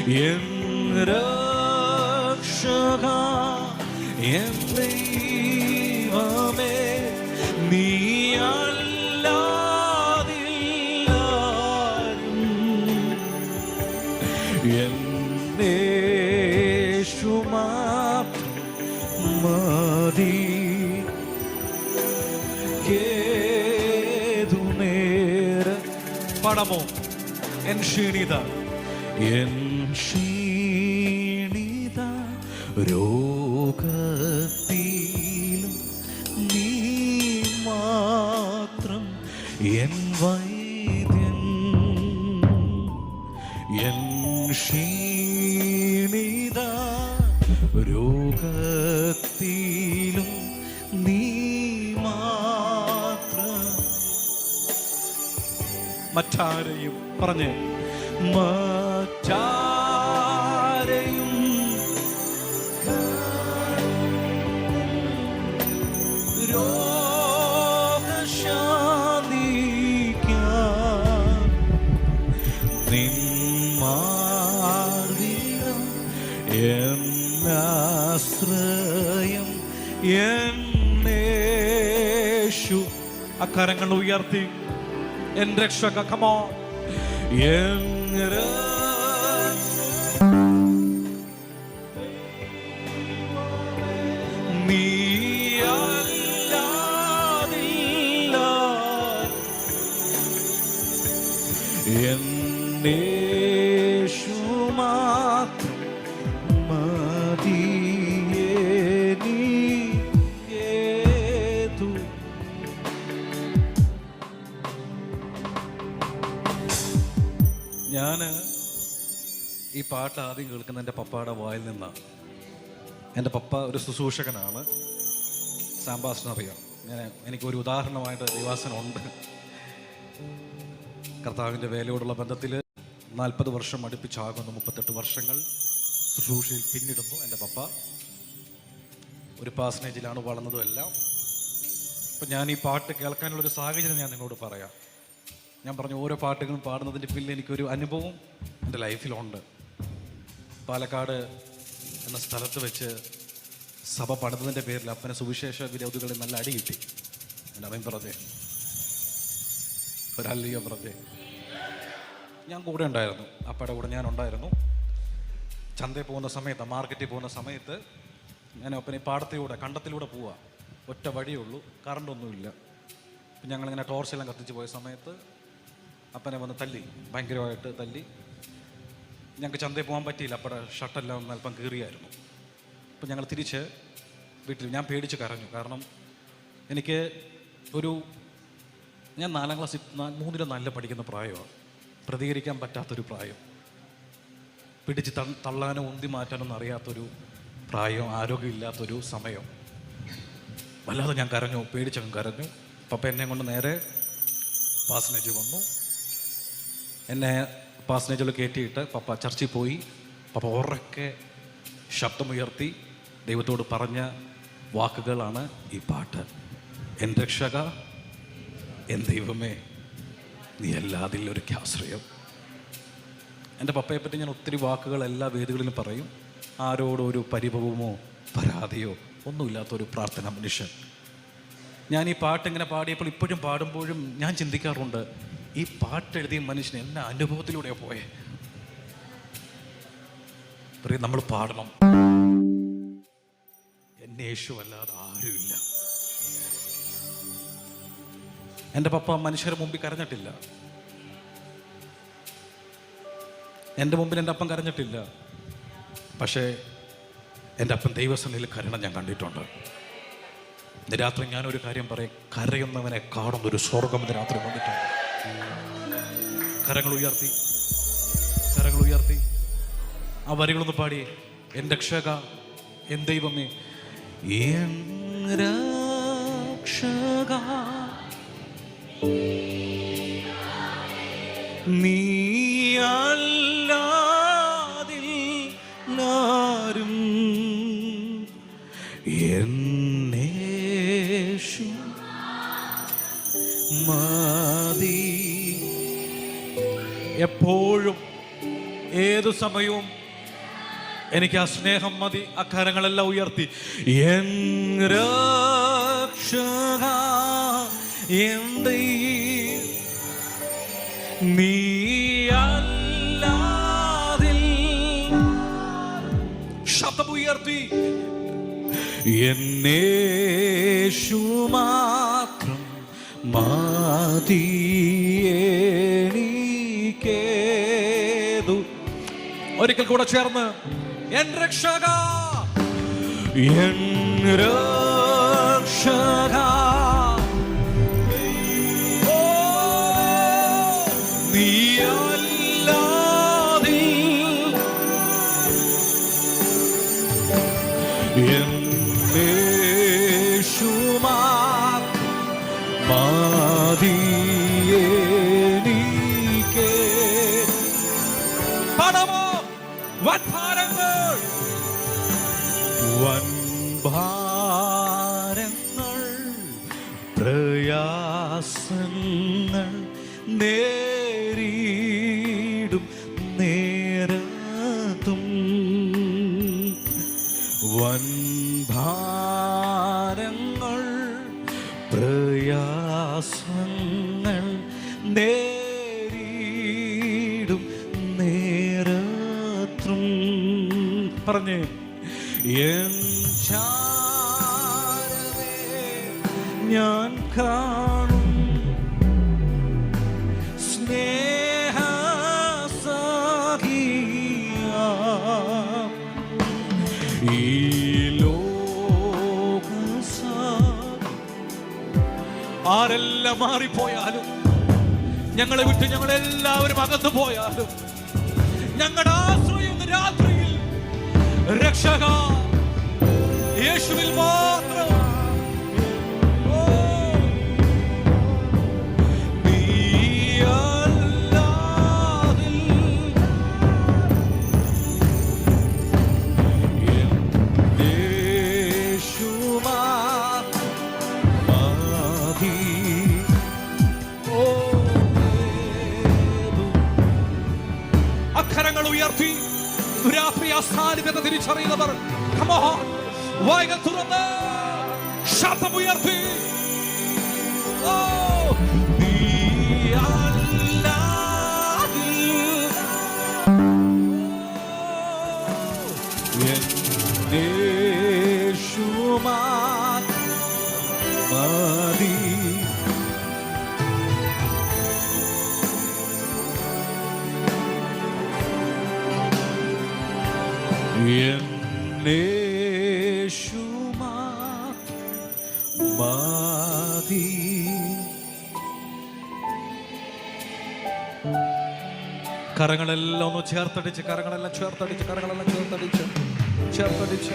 N രക്ഷക N ദൈവമേ നീയല്ലാതില്ലാരും എന്നേശു മാത്രം മതി. പാടാമോ? എൻ ക്ഷീണിത രോഗത്തിലും നീ മാത്രം എൻ വൈദ്യൻ. എൻ ക്ഷീണിത രോഗത്തിലും നീ മാത്രം. മറ്റാരെയും പറഞ്ഞേ, മറ്റാരെയും രോഗശാന്തിക്കാൻ നിൻ മാർഗ്ഗം എന്നാശ്രയം എന്നേശു. അക്കരങ്ങൾ ഉയർത്തി എൻ രക്ഷക, കമോ നീയല്ലാതില്ല എന്നേശു മാത്രം മതിയേതു. ഞാൻ ഈ പാട്ട് ആദ്യം കേൾക്കുന്ന എൻ്റെ പപ്പയുടെ വായിൽ നിന്നാണ്. എൻ്റെ പപ്പ ഒരു ശുശ്രൂഷകനാണ്, സാംബാസിനറിയാം. എനിക്കൊരു ഉദാഹരണമായിട്ട് ദൈവാസനുണ്ട്. കർത്താവിൻ്റെ വേലയോടുള്ള ബന്ധത്തിൽ 40 വർഷം അടുപ്പിച്ചാകുന്നു, 38 വർഷങ്ങൾ ശുശ്രൂഷയിൽ പിന്നിടുന്നു. എൻ്റെ പപ്പ ഒരു പാസനേജിലാണ് വളർന്നതും എല്ലാം. അപ്പം ഞാൻ ഈ പാട്ട് കേൾക്കാനുള്ളൊരു സാഹചര്യം ഞാൻ നിങ്ങളോട് പറയാം. ഞാൻ പറഞ്ഞു, ഓരോ പാട്ടുകളും പാടുന്നതിൻ്റെ പിന്നിൽ എനിക്കൊരു അനുഭവം എൻ്റെ ലൈഫിലുണ്ട്. പാലക്കാട് എന്ന സ്ഥലത്ത് വെച്ച് സഭ പണിതതിൻ്റെ പേരിൽ അപ്പനെ സുവിശേഷ വിരോധികളിൽ നല്ല അടി കിട്ടി. എൻ്റെ അവൻ പറഞ്ഞേ, ഒരല്ലയോ പറഞ്ഞേ. ഞാൻ കൂടെ ഉണ്ടായിരുന്നു, അപ്പയുടെ കൂടെ ഞാൻ ഉണ്ടായിരുന്നു. ചന്തയിൽ പോകുന്ന സമയത്ത്, മാർക്കറ്റിൽ പോകുന്ന സമയത്ത് ഞാൻ അപ്പനെ പാടത്തിലൂടെ, കണ്ടത്തിലൂടെ പോവുക. ഒറ്റ വഴിയുള്ളൂ, കറണ്ടൊന്നുമില്ല. അപ്പം ഞങ്ങളിങ്ങനെ ടോർച്ചെല്ലാം കത്തിച്ച് പോയ സമയത്ത് അപ്പനെ വന്ന് തല്ലി, ഭയങ്കരമായിട്ട് തല്ലി. ഞങ്ങൾക്ക് ചന്തയിൽ പോകാൻ പറ്റിയില്ല, അപ്പടെ ഷർട്ടെല്ലാം ഒന്ന് അല്പം കീറിയായിരുന്നു. അപ്പം ഞങ്ങൾ തിരിച്ച് വീട്ടിൽ, ഞാൻ പേടിച്ച് കരഞ്ഞു. കാരണം എനിക്ക് ഞാൻ 4ാം ക്ലാസ് 3 നല്ല പഠിക്കുന്ന പ്രായമാണ്. പ്രതികരിക്കാൻ പറ്റാത്തൊരു പ്രായം, പിടിച്ച് തള്ളാനോ ഉന്തി മാറ്റാനൊന്നും അറിയാത്തൊരു പ്രായം, ആരോഗ്യമില്ലാത്തൊരു സമയം. വല്ലാതെ ഞാൻ കരഞ്ഞു, പേടിച്ചങ്ങ് കരഞ്ഞു. പപ്പ എന്നെ കൊണ്ട് നേരെ പാസനേജ് വന്നു. എന്നെ പാസനേജിൽ കയറ്റിയിട്ട് പപ്പ ചർച്ചിൽ പോയി. പപ്പ ഉറക്കെ ശബ്ദമുയർത്തി ദൈവത്തോട് പറഞ്ഞ വാക്കുകളാണ് ഈ പാട്ട്. എൻ രക്ഷക എൻ ദൈവമേ നീ അല്ലാതില്ലൊരു ആശ്രയം. എൻ്റെ പപ്പയെപ്പറ്റി ഞാൻ ഒത്തിരി വാക്കുകൾ എല്ലാ വേദികളിലും പറയും. ആരോടോ ഒരു പരിഭവമോ പരാതിയോ ഒന്നുമില്ലാത്തൊരു പ്രാർത്ഥന മനുഷ്യൻ. ഞാൻ ഈ പാട്ട് ഇങ്ങനെ പാടിയപ്പോൾ ഇപ്പോഴും പാടുമ്പോഴും ഞാൻ ചിന്തിക്കാറുണ്ട്, ഈ പാട്ടെഴുതിയ മനുഷ്യൻ എല്ലാ അനുഭവത്തിലൂടെയാണ് പോയെ. നമ്മൾ പാടണം, എന്നെ യേശു അല്ലാതെ ആരുമില്ല. എൻ്റെ പപ്പ മനുഷ്യരുടെ മുമ്പിൽ കരഞ്ഞിട്ടില്ല, എൻ്റെ മുമ്പിൽ എൻ്റെ അപ്പം കരഞ്ഞിട്ടില്ല. പക്ഷേ എൻ്റെ അപ്പൻ ദൈവസന്നിധിയിൽ കരണം ഞാൻ കണ്ടിട്ടുണ്ട്. ഇന്ന് രാത്രി ഞാനൊരു കാര്യം പറയും, കരയുന്നവനെ കാണുന്നൊരു സ്വർഗം ഇന്ന് രാത്രി വന്നിട്ടുണ്ട്. കരങ്ങൾ ഉയർത്തി ആ വരികളൊന്ന് പാടി. എൻ രക്ഷക എൻ ദൈവമേ എൻ രക്ഷക നീ അല്ലാതില്ലാരും എന്നേശു മതി. എപ്പോഴും ഏതു സമയവും എനിക്ക് ആ സ്നേഹം മതി. അക്കാരങ്ങളെല്ലാം ഉയർത്തി. എൻ രക്ഷക എൻ ദൈവം നീയല്ലാതിൽ, ശബ്ദം ഉയർത്തി, എന്നേശു മാത്രം മതിയേനിക്കേതു. ഒരിക്കൽ കൂടെ ചേർന്ന്, എൻ രക്ഷക എൻ രക്ഷക നീയല്ലാതിൽ എന്നേശു മാത്രം മതിയേനിക്കേ. പണമോ വൻഭാരങ്ങൾ, വൻഭാരങ്ങൾ പ്രയാസങ്ങൾ നേരിടും നേരത്തും, വൻഭാരങ്ങൾ പ്രയാസങ്ങൾ നേരിടും നേരത്തും. പറഞ്ഞേ, എൻ ചാരമേ ഞാൻ കാണും സ്നേഹസഖിയ, ഈ ആരെല്ലാം മാറിപ്പോയാലും, ഞങ്ങളെ വിട്ട് ഞങ്ങളെല്ലാവരും അകന്നു പോയാലും, ഞങ്ങളുടെ ആശ്രയം രാത്രിയിൽ രക്ഷക യേശുവിൽ മാത്രം. അക്ഷരങ്ങൾ ഉയർത്തി ദുരാത്മീയ സാന്നിധ്യത്തെ തിരിച്ചറിയുന്നവർ വായ്കൾ തുറന്ന് ശബ്ദം ഉയർത്തി, കരങ്ങളെല്ലാം ഒന്ന് ചേർത്തടിച്ച്, കരങ്ങളെല്ലാം ചേർത്തടിച്ച്, കരങ്ങളെല്ലാം ചേർത്തടിച്ച്, ചേർത്തടിച്ച്.